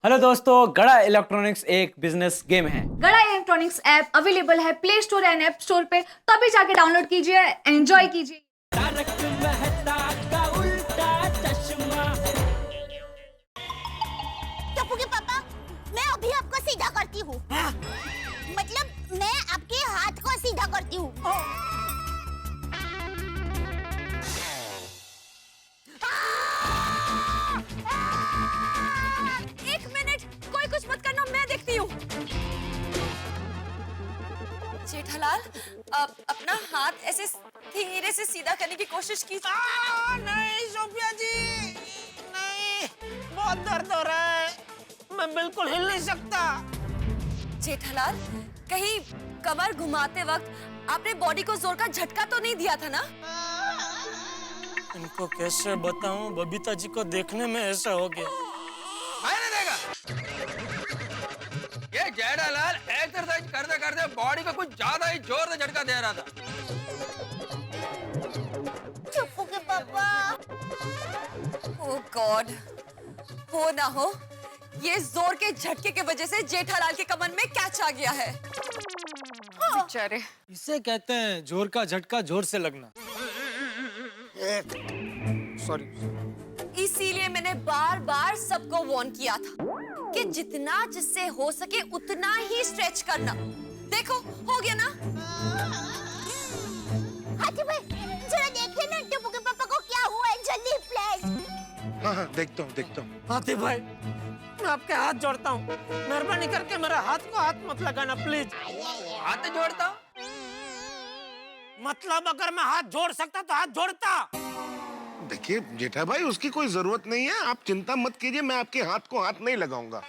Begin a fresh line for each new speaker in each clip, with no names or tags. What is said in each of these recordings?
Hello दोस्तों, गड़ा electronics एक बिजनेस गेम है।
गड़ा इलेक्ट्रॉनिक्स ऐप अवेलेबल है play store and app store पे, तो अभी जाके डाउनलोड कीजिए, एंजॉय कीजिए।
तारक मेहता का उल्टा चश्मा।
टप्पू के पापा, मैं अभी आपको सीधा करती हूँ। मतलब मैं आपके हाथ को सीधा करती हूँ।
एक मिनट, कोई कुछ मत करना, मैं देखती हूँ। जेठालाल, अपना हाथ ऐसे धीरे से सीधा करने की कोशिश कीजिए।
नहीं सोफिया जी, नहीं, बहुत दर्द हो रहा है, मैं बिल्कुल हिल नहीं सकता।
जेठालाल, कहीं कमर घुमाते वक्त आपने बॉडी को जोर का झटका तो नहीं दिया था ना?
इनको कैसे बताऊं, बबीता जी को देखने में ऐसा हो गया।
मैंने देखा ये जेठालाल एक्सरसाइज करते करते बॉडी को कुछ ज्यादा ही जोर से झटका दे रहा था।
टप्पू के पापा,
ओह गॉड, हो ना हो ये जोर के झटके की वजह से जेठालाल के कमर में कैच आ गया है। बेचारे।
इसे कहते हैं जोर का झटका जोर से लगना। सॉरी।
इसीलिए मैंने बार बार सबको वार्न किया था कि जितना जिससे हो सके उतना ही स्ट्रेच करना। देखो, हो गया ना?
हाथी भाई जरा देखिए ना टप्पू के पापा को क्या हुआ है, जल्दी प्लीज।
हाँ देखता हूँ।
हाथी भाई, मैं आपके हाथ जोड़ता हूँ, मेहरबानी करके मेरे हाथ को हाथ मत लगाना प्लीज।
हाथ जोड़ता
मतलब अगर मैं हाथ जोड़ सकता तो हाथ जोड़ता।
देखिए जेठा भाई, उसकी कोई जरूरत नहीं है, आप चिंता मत कीजिए, मैं आपके हाथ को हाथ नहीं लगाऊंगा।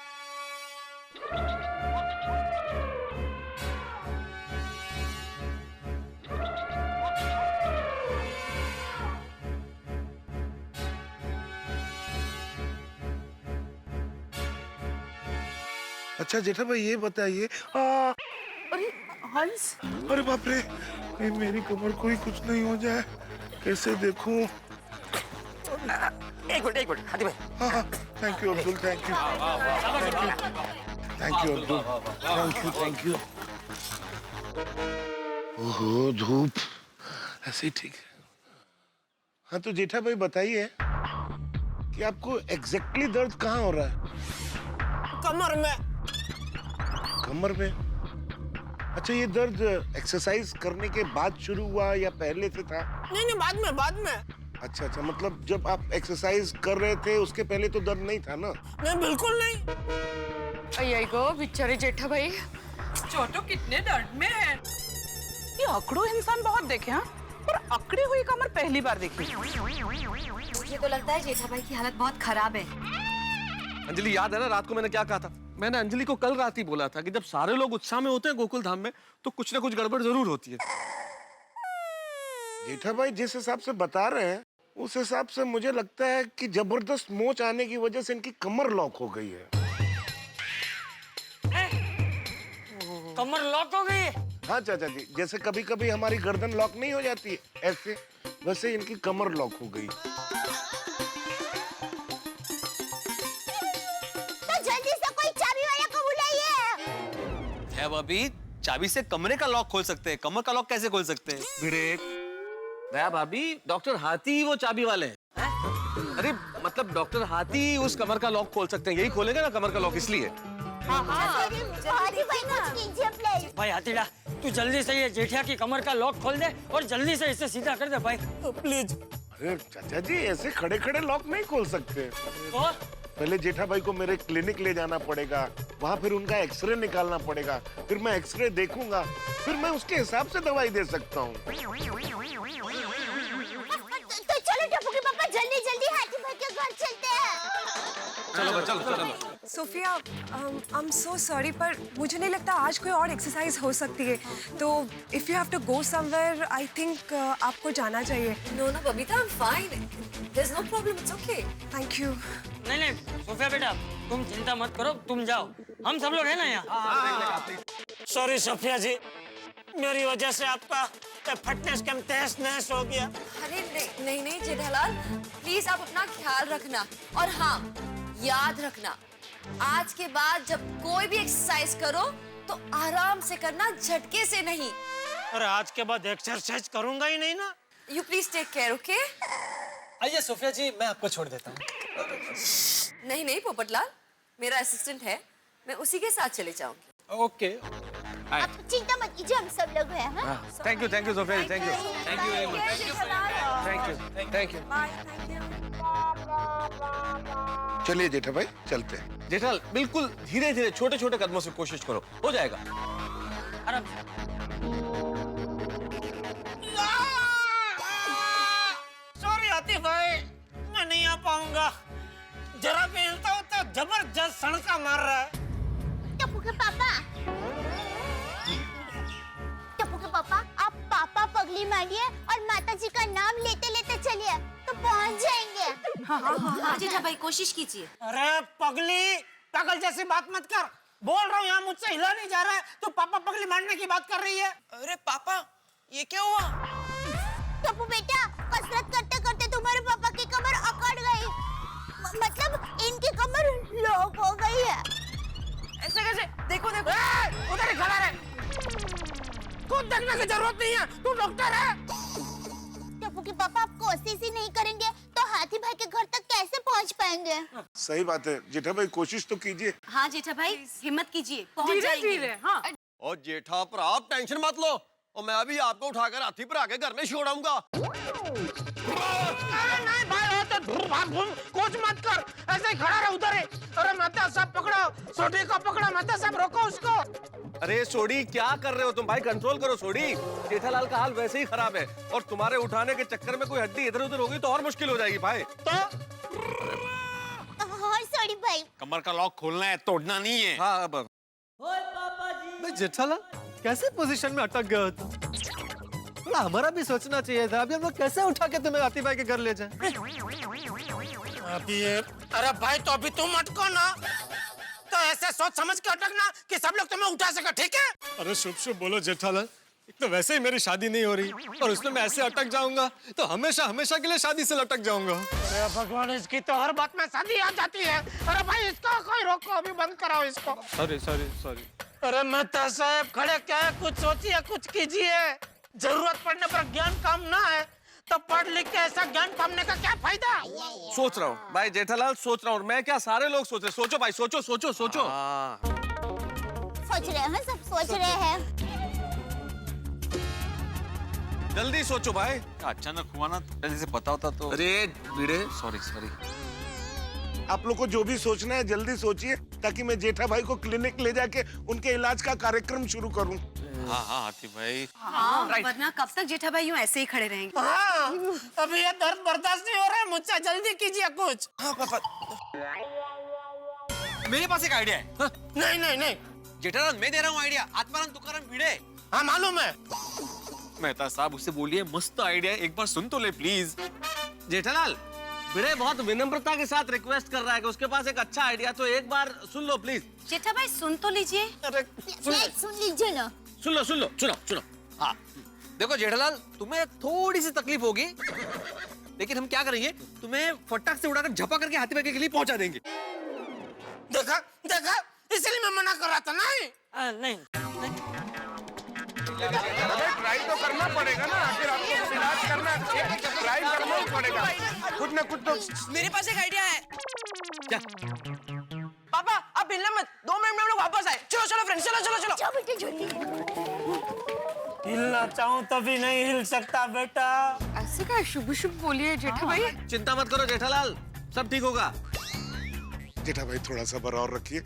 अच्छा जेठा भाई ये बताइए,
हंस,
अरे बाप रे, कहीं मेरी कमर को ही कुछ नहीं हो जाए, कैसे देखूं?
एक मिनट हाथी भाई।
हाँ, thank you Abdul, thank you Abdul, thank you. ओहो धूप, ऐसे ही ठीक है। हाँ तो जेठा भाई बताइए कि आपको एग्जैक्टली दर्द कहाँ हो रहा है?
कमर में।
कमर में? अच्छा, ये दर्द एक्सरसाइज करने के बाद शुरू हुआ या पहले से था?
नहीं, बाद में।
अच्छा, मतलब जब आप एक्सरसाइज कर रहे थे उसके पहले तो दर्द नहीं था ना?
नहीं, बिल्कुल नहीं।
अय्या गो बेचारे जेठा भाई,
छोटू कितने दर्द में है। ये अकड़ू इंसान बहुत देखे हैं, पर अकड़ी हुई कमर पहली बार देखी।
मुझे तो लगता है जेठा भाई की हालत बहुत खराब है।
अंजलि, याद है ना रात को मैंने क्या कहा था? मैंने अंजलि को कल रात ही बोला था कि जब सारे लोग उत्साह में होते हैं गोकुल धाम में, तो कुछ ना कुछ गड़बड़ जरूर होती है।
जेठा भाई जिस हिसाब से बता रहे हैं, उस हिसाब से मुझे लगता है कि जबरदस्त मोच आने की वजह से इनकी कमर लॉक हो गई है।
कमर लॉक हो गई है।
हाँ चाचा जी, जैसे कभी कभी हमारी गर्दन लॉक नहीं हो जाती ऐसे, वैसे इनकी कमर लॉक हो गई।
तो जल्दी से कोई चाबी वाला को बुलाइए।
है भाभी, चाबी से कमरे का लॉक खोल सकते हैं, कमर का लॉक कैसे खोल सकते हैं? विवेक, दया भाभी, डॉक्टर हाथी वो चाबी वाले हैं। अरे मतलब डॉक्टर हाथी उस कमर का लॉक खोल सकते हैं, यही खोलेंगे ना कमर का लॉक, इसलिए।
हाथी भाई कुछ कीजिए प्लीज।
भाई हाथीड़ा, तू जल्दी से ये जेठिया की कमर का लॉक खोल दे और जल्दी से इसे सीधा कर दे भाई,
प्लीज।
अरे चाचा जी, ऐसे खड़े खड़े लॉक नहीं खोल सकते।
तो
पहले जेठा भाई को मेरे क्लिनिक ले जाना पड़ेगा, वहाँ फिर उनका एक्सरे निकालना पड़ेगा, फिर मैं एक्सरे देखूंगा, फिर मैं उसके हिसाब से दवाई दे सकता हूँ।
तो चलो टप्पू के पापा, जल्दी जल्दी हाथी भाई के घर चलते हैं।
चलो।
Sophia, I am so sorry, पर मुझे नहीं लगता आज कोई और एक्सरसाइज हो सकती है, तो if you have to go somewhere, I think आपको जाना चाहिए।
नो ना Babita, I am fine, there is no problem, it's okay.
Thank you.
नहीं सोफिया बेटा, तुम चिंता मत करो, तुम जाओ, हम सब लोग हैं ना यहाँ।
सॉरी सोफिया जी, मेरी वजह से आपका फिटनेस कम तहस नहस हो गया।
अरे नहीं जेठालाल, प्लीज आप अपना ख्याल रखना, और हाँ याद रखना, आज के बाद जब कोई भी एक्सरसाइज करो तो आराम से करना, झटके से नहीं।
अरे आज के बाद एक्सरसाइज करूंगा ही नहीं ना।
You please take care, okay?
आइए सोफिया जी, मैं आपको छोड़ देता हूँ।
नहीं नहीं पोपटलाल, मेरा असिस्टेंट है, मैं उसी के साथ चले जाऊंगी।
ओके।
आप चिंता मत कीजिए, हम सब लोग हैं। हाँ?
Thank you Sophia ji, thank you.
Thank you very much.
Thank you.
चलिए जेठा भाई चलते हैं।
जेठालाल बिल्कुल धीरे धीरे छोटे छोटे कदमों से कोशिश करो, हो जाएगा।
सॉरी आतिफ भाई, मैं नहीं आ पाऊंगा। जरा भी हिलता हूँ तो जबरदस्त सड़का मार रहा है।
टप्पू के पापा, आप पापा पगली मारिए और माता जी का नाम लेते लेते चलिए तो पहुंच जाएंगे।
हाँ जेठा भाई, कोशिश कीजिए।
अरे पगली, पागल जैसी बात मत कर। बोल रहा हूँ यहाँ मुझसे हिला नहीं जा रहा है, तो पापा पगली मारने की बात कर रही है।
अरे पापा, ये क्या हुआ?
टप्पू बेटा, कसरत करते करते तुम्हारे पापा की कमर अकड़ गई, मतलब इनकी कमर लॉक हो गई है।
ऐसे कैसे? देखो देखो।
उधर ही खड़ा रहे। खुद देखने की जरूरत नहीं है, तू डॉक्टर है।
टप्पू के पापा, आप कोशिश ही नहीं करेंगे तो हाथी भाई के घर तक कैसे पहुंच पाएंगे?
सही बात है जेठा भाई, कोशिश तो कीजिए।
हाँ जेठा भाई, हिम्मत कीजिए, पहुंच
धीरे
जाएंगे।
धीरे। हाँ
और जेठा पर आप टेंशन मत लो, और मैं अभी आपको उठाकर हाथी पर आके घर में छोड़ाऊंगा।
नहीं भाई, हो तो धूम भाग घूम कुछ मत कर, ऐसे ही खड़ा रह उधर ही। अरे माता साहब पकड़ो, सोडी को पकड़ो, माता साहब रोको उसको।
अरे सोडी क्या कर रहे हो तुम भाई, कंट्रोल करो सोडी। जेठालाल का हाल वैसे ही खराब है, और तुम्हारे उठाने के चक्कर में कोई हड्डी इधर उधर होगी तो और मुश्किल हो जाएगी भाई।
तो
हाँ सॉरी भाई।
कमर का लॉक खोलना है, तोड़ना नहीं है। हाँ अब
मैं जेठालाल कैसे पोजीशन में अटक गया था? थोड़ा हमारा भी सोचना चाहिए था। अभी हम लोग कैसे उठा के तुम्हें आतिफ भाई के घर ले जाएं?
अभी अरे भाई, तो अभी तुम अटको ना, तो ऐसे सोच समझ के अटकना कि सब लोग तुम्हें उठा सके, ठीक है?
अरे शुभ शुभ बोलो जेठालाल, एक तो वैसे ही मेरी शादी नहीं हो रही, और उसमें मैं ऐसे अटक जाऊंगा तो हमेशा हमेशा के लिए शादी से लटक जाऊंगा।
अरे भगवान, इसकी तो हर बात में शादी आ जाती है। अरे भाई, इसको कोई रोको, अभी बंद कराओ इसको।
सॉरी।
अरे मेहता साहब, खड़े क्या है, कुछ सोचिए, कुछ कीजिए। जरूरत पड़ने पर ज्ञान काम ना है तो पढ़ लिख के ऐसा ज्ञान पाने का क्या फायदा?
सोच रहा हूँ भाई जेठालाल, सोच रहा हूँ। मैं क्या, सारे लोग सोच रहे। सोचो भाई, सोचो।
सोच रहे हैं, सब सोच रहे हैं।
जल्दी सोचो भाई। अचानक हुआ ना, तो जैसे पता होता तो। अरे भिड़े, सॉरी।
आप लोग को जो भी सोचना है जल्दी सोचिए, ताकि मैं जेठा भाई को क्लिनिक ले जाके उनके इलाज का कार्यक्रम शुरू करूं।
हाँ हाथी भाई।
हाँ, वरना कब तक जेठा भाई यूं ऐसे ही खड़े रहेंगे?
हाँ, अभी ये दर्द बर्दाश्त नहीं हो रहा है मुझसे, जल्दी कीजिए कुछ।
हाँ पापा, मेरे पास एक आइडिया है।
नहीं।
जेठालाल, मैं दे रहा हूँ आइडिया। आत्माराम तुकाराम भिड़े।
हाँ मालूम है।
मेहता साहब, उससे बोलिए मस्त आइडिया, एक बार सुन तो ले प्लीज। जेठालाल, भिड़े बहुत विनम्रता के साथ रिक्वेस्ट कर रहा है कि उसके पास एक अच्छा आइडिया, तो एक बार सुन लो प्लीज।
जेठा भाई सुन तो लीजिए।
अरे
सुन लीजिए ना।
सुन लो।
हाँ, देखो जेठालाल, तुम्हें थोड़ी सी तकलीफ होगी, लेकिन हम क्या करेंगे, तुम्हें फटाक से उड़ाकर झपा करके हाथी भाई के लिए पहुंचा देंगे।
देखा, इसलिए मैं मना कर रहा था। नहीं।
ट्राई तो करना पड़ेगा ना, आखिर आपको इलाज करना है, ट्राई करना ही पड़ेगा। कुछ ना कुछ तो।
मेरे पास एक आइडिया है।
क्या?
पापा, आप हिलना मत, 2 मिनट में हम लोग वापस आए। चलो फ्रेंड्स, चलो।
जाओ बेटे जल्दी।
हिलना चाहूँ तभी नहीं हिल सकता बेटा।
ऐसे क्या शुभ बोलिए जेठा भाई।
चिंता मत करो जेठालाल, सब ठीक होगा।
जेठा भाई थोड़ा सब्र और रखिए,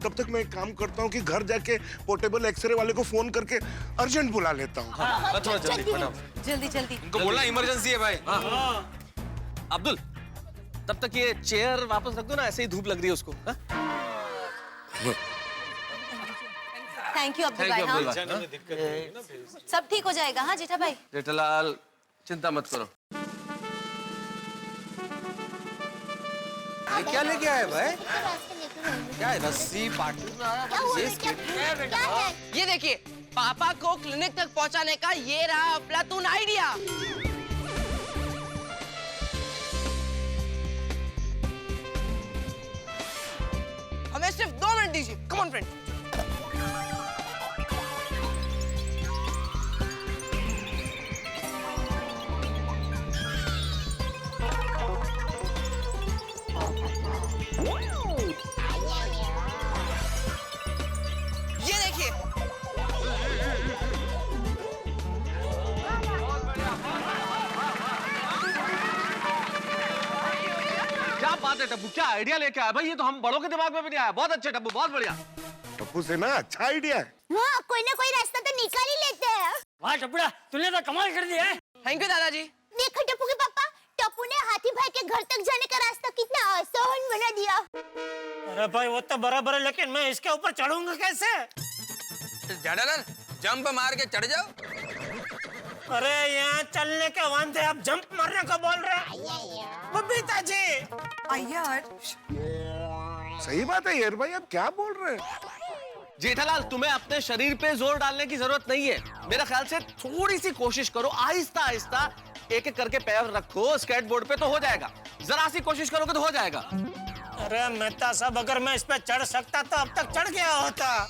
तब तक मैं एक काम करता हूँ कि घर जाके पोर्टेबल एक्सरे वाले को फोन करके अर्जेंट बुला लेता हूँ।
थोड़ा जल्दी फटाओ।
जल्दी।
इनको बोलना इमरजेंसी है भाई। अब्दुल, तब तक ये चेयर वापस रख दो ना, ऐसे ही धूप लग रही है उसको।
थैंक यू अब्दुल भाई। हाँ, सब ठीक हो जाएगा। हाँ जेठा भाई।
जेठालाल, चिंता मत करो।
ये क्या लेके आए भाई? क्या है, रस्सी पार्टी?
क्या हुआ बेटा? क्या है?
ये देखिए, पापा को क्लिनिक तक पहुंचाने का ये रहा अफलातून आइडिया। हमें
दीजिए, कम ऑन फ्रेंड।
ये देखिए,
क्या बात है टप्पू, क्या आइडिया लेके आया भाई, ये तो हम बड़ों के दिमाग में भी नहीं आया। बहुत अच्छे टप्पू, बहुत बढ़िया।
टप्पू से ना अच्छा आइडिया है।
हाँ, कोई ना कोई रास्ता तो निकाल ही लेते हैं।
वाह टप्पूड़ा, तूने तो कमाल कर दिया है।
थैंक यू दादाजी।
देखो टप्पू के पापा, टप्पू ने हाथी भाई के घर तक जाने का रास्ता कितना आसान बना दिया।
अरे भाई वो तो बराबर है, लेकिन मैं इसके ऊपर चढ़ूंगा कैसे?
जेठालाल जंप मार के चढ़ जाओ।
अरे यहाँ चलने के वांदे आप जंप मारने को बोल रहे हैं? बबीता जी,
यार
सही बात है यार भाई, आप क्या बोल रहे हैं?
जेठालाल तुम्हें अपने शरीर पे जोर डालने की जरूरत नहीं है। मेरा ख्याल से थोड़ी सी कोशिश करो, आहिस्ता आहिस्ता एक एक करके पैर रखो स्केटबोर्ड पे, तो हो जाएगा। जरा सी कोशिश करोगे तो हो जाएगा।
अरे मेहता साहब, अगर मैं इस पे चढ़ सकता तो अब तक चढ़ गया होता।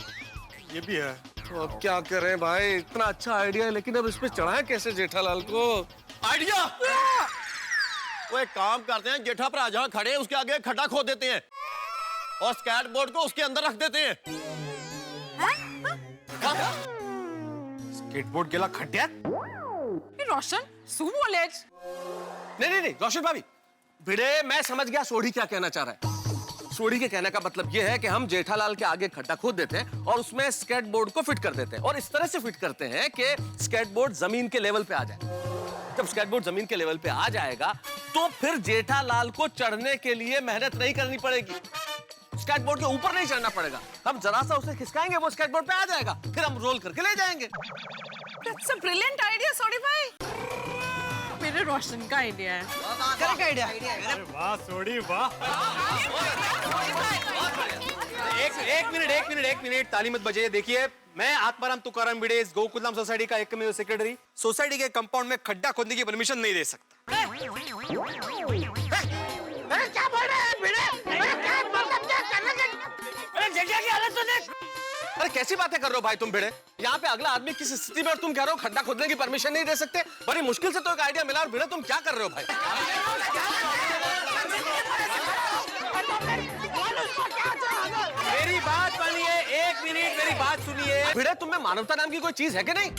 ये भी है।
तो अब क्या करें भाई, इतना अच्छा आइडिया है, लेकिन अब इस पे चढ़ाएं कैसे जेठालाल को?
आइडिया। वो एक काम करते हैं, जेठा पर जहाँ खड़े हैं उसके आगे एक खड्डा खोद देते हैं और स्केटबोर्ड को उसके अंदर रख देते हैं। स्केटबोर्ड गेला खड्ड्यात?
रोशन सू बोलेच.
नहीं रोशन भाभी, भिड़े मैं समझ गया सोढ़ी क्या कहना चाह रहा है। सोढ़ी के कहने का मतलब ये है कि हम जेठालाल के आगे खड्डा खोद देते हैं और उसमें स्केटबोर्ड को फिट कर देते हैं, और इस तरह से फिट करते हैं कि स्केटबोर्ड जमीन के लेवल पे आ जाए। जब स्केटबोर्ड जमीन के लेवल पे आ जाएगा तो फिर जेठालाल को चढ़ने के लिए मेहनत नहीं करनी पड़ेगी, स्केटबोर्ड के ऊपर नहीं चढ़ना पड़ेगा। हम जरा सा उसे खिसकाएंगे, वो स्केटबोर्ड पे आ जाएगा, फिर हम रोल करके ले जाएंगे।
That's a brilliant idea, Sodhi भाई. मेरे रोशन का आइडिया है.
Correct idea.
वाह सोढ़ी वाह। एक मिनट ताली मत बजाइए। देखिए, मैं आत्माराम तुकाराम भिड़े इस गोकुलधाम सोसाइटी का एकमेव सेक्रेटरी सोसाइटी के कंपाउंड में खड्डा खोदने की परमिशन नहीं दे सकता।
क्या बोल रहे हैं भिड़े? क्या मतलब क्या करने के? अरे जगह की हालत तो देख।
अरे कैसी बातें कर रहे हो भाई तुम भिड़े? यहाँ पे अगला आदमी किस स्थिति में, और तुम कह रहे हो खड्डा खोदने की परमिशन नहीं दे सकते? बड़ी मुश्किल से तो एक आइडिया मिला, और भिड़े तुम क्या कर रहे हो भाई?
मेरी बात मानिए, एक मिनट मेरी बात सुनिए।
भिड़े, तुम में मानवता नाम की कोई चीज है कि नहीं?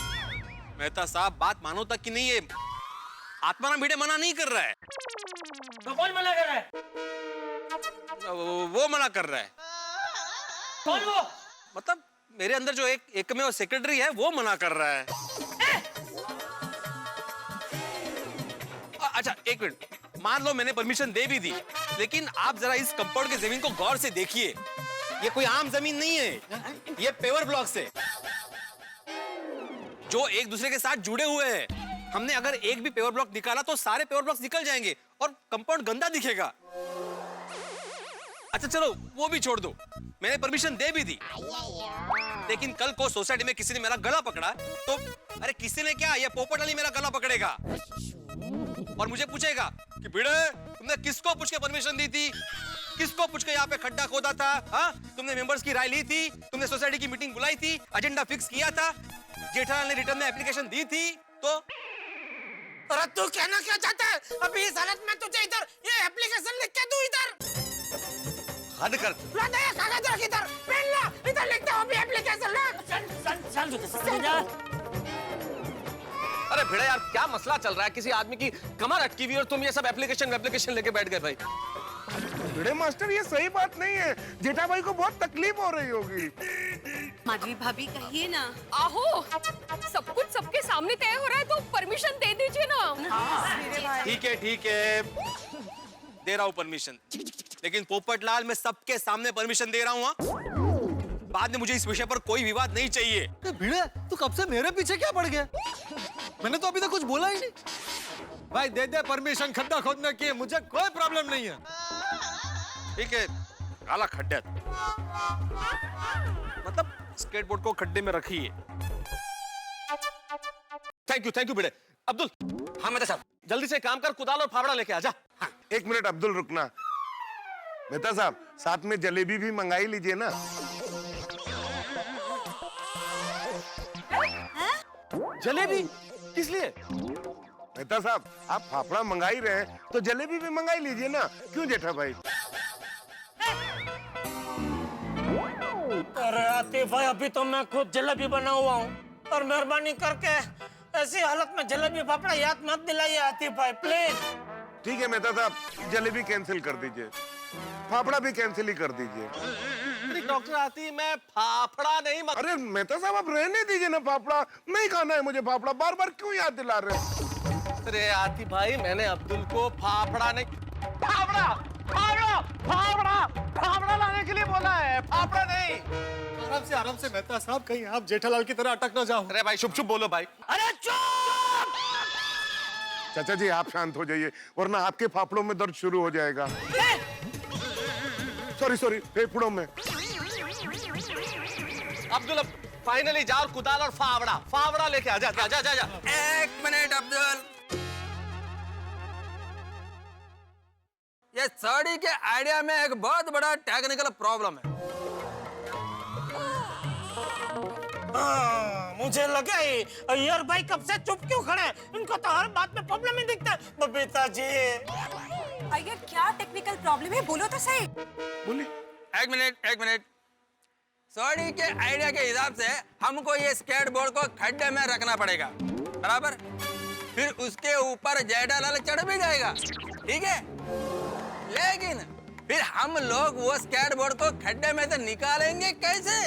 मेहता साहब, बात मानवता की नहीं है, आत्माराम भिड़े मना नहीं कर रहा है।
तो कौन मना कर रहा है?
वो मना कर रहा है।
कौन वो?
मतलब मेरे अंदर जो एक में सेक्रेटरी है वो मना कर रहा है। अच्छा एक मिनट, मान लो मैंने परमिशन दे भी दी, लेकिन आप जरा इस कंपाउंड की जमीन को गौर से देखिए। ये कोई आम जमीन नहीं है, ये पेवर ब्लॉक्स है जो एक दूसरे के साथ जुड़े हुए हैं। हमने अगर एक भी पेवर ब्लॉक निकाला तो सारे पेवर ब्लॉक्स निकल जाएंगे और कंपाउंड गंदा दिखेगा। अच्छा चलो वो भी छोड़ दो, मैंने परमिशन दे भी दी, लेकिन कल को सोसाइटी में किसी ने मेरा गला पकड़ा तो अरे किसी ने क्या, ये पोपट वाली मेरा गला पकड़ेगा और मुझे पूछेगा कि भिड़े तुमने किसको पूछ के परमिशन दी थी, किसको पूछ के यहाँ पे खड्डा खोदा था, हाँ? तुमने मेंबर्स की राय ली थी, तुमने सोसाइटी की मीटिंग बुलाई थी, एजेंडा फिक्स किया था, जेठालाल ने रिटर्न में एप्लीकेशन दी थी, तो
अरे तू कहना क्या चाहता है? अभी इस हालत में तुझे इधर ये एप्लीकेशन लिख के दूं इधर?
हद कर।
ला दे ये कागज रख इधर, पेन ला, इधर लिखता हूँ अभी एप्लीकेशन ला। चल जा।
अरे भिड़े यार, क्या मसला चल रहा है? किसी आदमी की कमर अटकी हुई और तुम ये सब एप्लीकेशन लेके बैठ गए भाई।
भिड़े मास्टर, ये सही बात नहीं है, जेठा भाई को बहुत तकलीफ हो रही होगी।
माधवी भाभी कहिए ना।
आहो, सब कुछ सबके सामने तय हो रहा है तो परमिशन दे दीजिए ना।
ठीक है दे रहा हूँ परमिशन, लेकिन पोपटलाल मैं सबके सामने परमिशन दे रहा हूँ, बाद में मुझे इस विषय पर कोई विवाद नहीं चाहिए।
भिड़े, तू कब से मेरे पीछे क्या पड़ गया? मैंने तो अभी तक कुछ बोला ही नहीं। भाई दे दे परमिशन खड्डा खोदने की, मुझे कोई प्रॉब्लम नहीं है।
ठीक है, काला खड्डा मतलब स्केटबोर्ड को खड्डे में रखिए।
थैंक यू भिड़े। अब्दुल,
हाँ मेहता साहब,
जल्दी से काम कर, कुदाल और फावड़ा लेके आ जा।
हाँ, एक मिनट अब्दुल रुकना। मेहता साहब, साथ में जलेबी भी मंगाई लीजिए ना।
जलेबी किस लिए?
मेहता साहब, आप फाफड़ा मंगा ही रहे हैं तो जलेबी भी मंगा ही लीजिए ना, क्यों जेठा भाई?
अरे आतिफ भाई, अभी तो मैं खुद जलेबी बना हुआ हूँ, और मेहरबानी करके ऐसी हालत में जलेबी फाफड़ा याद मत दिलाइए आतिफ भाई, प्लीज।
ठीक है मेहता साहब, जलेबी कैंसिल कर दीजिए, फाफड़ा भी कैंसिल ही कर दीजिए।
अरे डॉक्टर आती, मैं फाफड़ा नहीं
अरे मेहता साहब, आप रहने दीजिए ना, फाफड़ा नहीं खाना है मुझे। फाफड़ा बार बार क्यों याद दिला रहे हैं?
अरे आती भाई, मैंने अब्दुल को फाफड़ा नहीं, फाफड़ा लाने के लिए बोला है, फाफड़ा नहीं।
आराम से मेहता साहब, कहीं आप जेठालाल की तरह अटक ना जाओ।
अरे भाई चुप बोलो भाई।
अरे चुप!
चाचा जी, आप शांत हो जाइए, वरना आपके फाफड़ों में दर्द शुरू हो जाएगा। सॉरी, फेफड़ों में।
अब्दुल, फाइनली जा और कुदाल और फावड़ा लेके आ जा।
एक मिनट अब्दुल, ये साड़ी के आइडिया में एक बहुत बड़ा टेक्निकल प्रॉब्लम है।
मुझे लगा ही अय्यर भाई कब से चुप क्यों खड़े हैं? इनको तो हर बात में प्रॉब्लम ही दिखता है। बबीता जी,
अय्यर, क्या टेक्निकल प्रॉब्लम है? बोलो तो सही।
बोलिए।
एक मिनट। साड़ी के आइडिया के हिसाब से हमको ये स्केटबोर्ड को खड्डे में रखना पड़ेगा, बराबर? फिर उसके ऊपर जेठालाल चढ़ भी जाएगा, ठीक है? लेकिन फिर हम लोग वो स्केटबोर्ड को खड्डे में से निकालेंगे कैसे?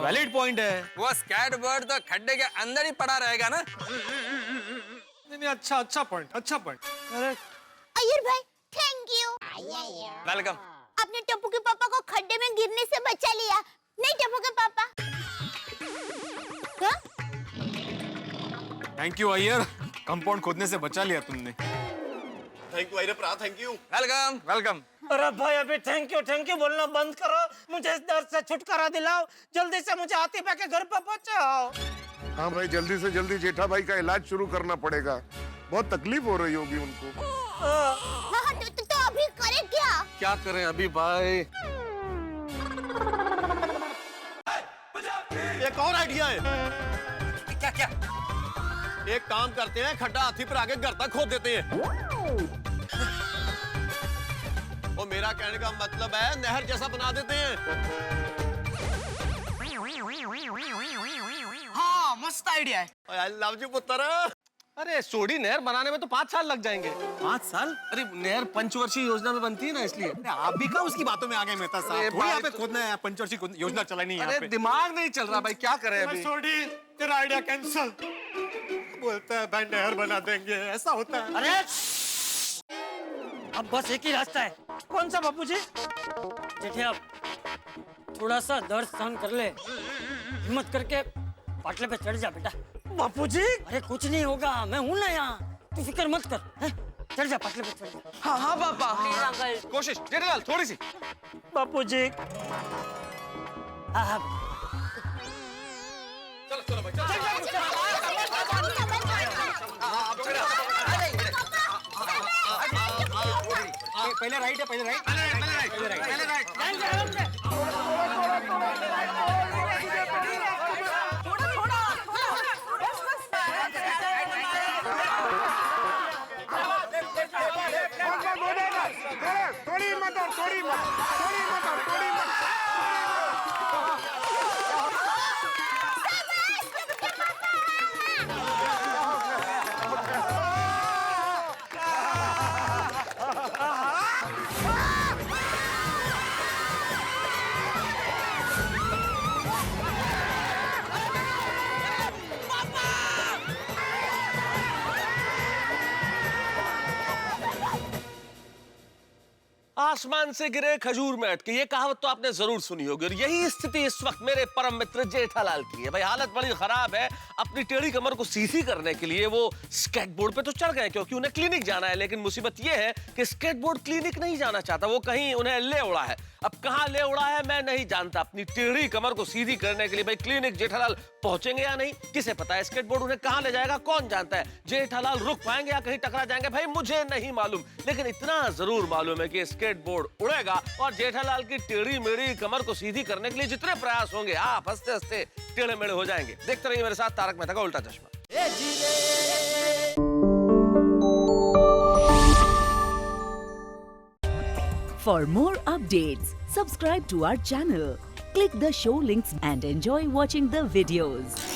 वैलिड पॉइंट है।
वो स्केटबोर्ड तो खड्डे के अंदर ही पड़ा रहेगा ना?
नहीं, अच्छा पॉइंट।
अरे
अय्यर भाई, थैंक यू।
वेलकम।
आपने टप्पू के पापा को खड्डे में गिरने से बचा लिया। नहीं टप्पू के पापा। हाँ?
थैंक यू अय्यर, कंपाउंड खोदने से बचा लिया तुमने।
Thank you Iyer, thank you.
Welcome.
अरे भाई, अभी थैंक यू बोलना बंद करो। मुझे इस दर्द से छुटकारा दिलाओ। जल्दी से मुझे आतिफा के घर पर पहुंचाओ।
हाँ भाई, जल्दी से जल्दी जेठा भाई का इलाज शुरू करना पड़ेगा, बहुत तकलीफ हो रही होगी उनको।
हाँ, तो अभी करें क्या
करें अभी भाई? एक और आइडिया है।
क्या?
एक काम करते हैं, खड्डा हाथी पर आगे घर तक खोद देते हैं। वो मेरा कहने का मतलब है, नहर जैसा बना देते हैं।
हाँ, मस्त आइडिया है।
आई लव यू पुत्र। अरे सोडी नहर बनाने में तो 5 साल लग जाएंगे।
5 साल?
अरे नहर पंचवर्षीय योजना में बनती है ना, इसलिए।
आप भी का उसकी बातों में आ गए मेहता
अरे
साहब। थोड़ी
भाई,
यहाँ पे खोदना है, पंचवर्षीय योजना चलाई नहीं है यहाँ
अरे
पे।
दिमाग नहीं चल रहा भाई, क्या करें अभी?
सोडी, तेरा आइडिया कैंसिल। बोलता है भाई नहर बना देंगे, ऐसा होता है।
अरे अब बस एक ही रास्ता है। कौन सा बापू जी?
जेठे, अब थोड़ा सा दर्द सहन कर ले, हिम्मत करके पाटले पे चढ़ जा बेटा।
बापू जी,
अरे कुछ नहीं होगा, मैं हूं ना यहाँ, तू फिक्र मत कर। हैं? चढ़ जा, पाटले पे चढ़ जा।
हाँ पापा।
कोशिश जेठालाल, थोड़ी सी।
बापू जी,
हाँ।
चलो भाई,
पहले राइट है, पहले राइट।
थोड़ी मत।
आसमान से गिरे खजूर में अटके, ये कहावत तो आपने जरूर सुनी होगी। और यही स्थिति इस वक्त मेरे परम मित्र जेठालाल की है। भाई हालत बड़ी खराब है। अपनी टेढ़ी कमर को सीधी करने के लिए वो स्केटबोर्ड पे तो चढ़ गए, क्योंकि उन्हें क्लिनिक जाना है। लेकिन मुसीबत ये है कि स्केटबोर्ड क्लिनिक नहीं जाना चाहता, वो कहीं उन्हें ले उड़ा है। अब कहाँ ले उड़ा है मैं नहीं जानता। अपनी टेढ़ी कमर को सीधी करने के लिए भाई क्लिनिक जेठालाल पहुंचेंगे या नहीं, किसे पता है। स्केटबोर्ड उन्हें कहाँ ले जाएगा कौन जानता है। जेठालाल रुक पाएंगे या कहीं टकरा जाएंगे भाई मुझे नहीं मालूम। लेकिन इतना जरूर मालूम है कि सर्किट बोर्ड उड़ेगा और जेठालाल की टेढ़ी मेढ़ी कमर को सीधी करने के लिए जितने प्रयास होंगे आप हंसते हंसते टेढ़े मेढ़े हो जाएंगे। देखते रहिए मेरे साथ तारक मेहता का उल्टा चश्मा।
For more updates, subscribe to our channel, click the show links and enjoy watching the videos.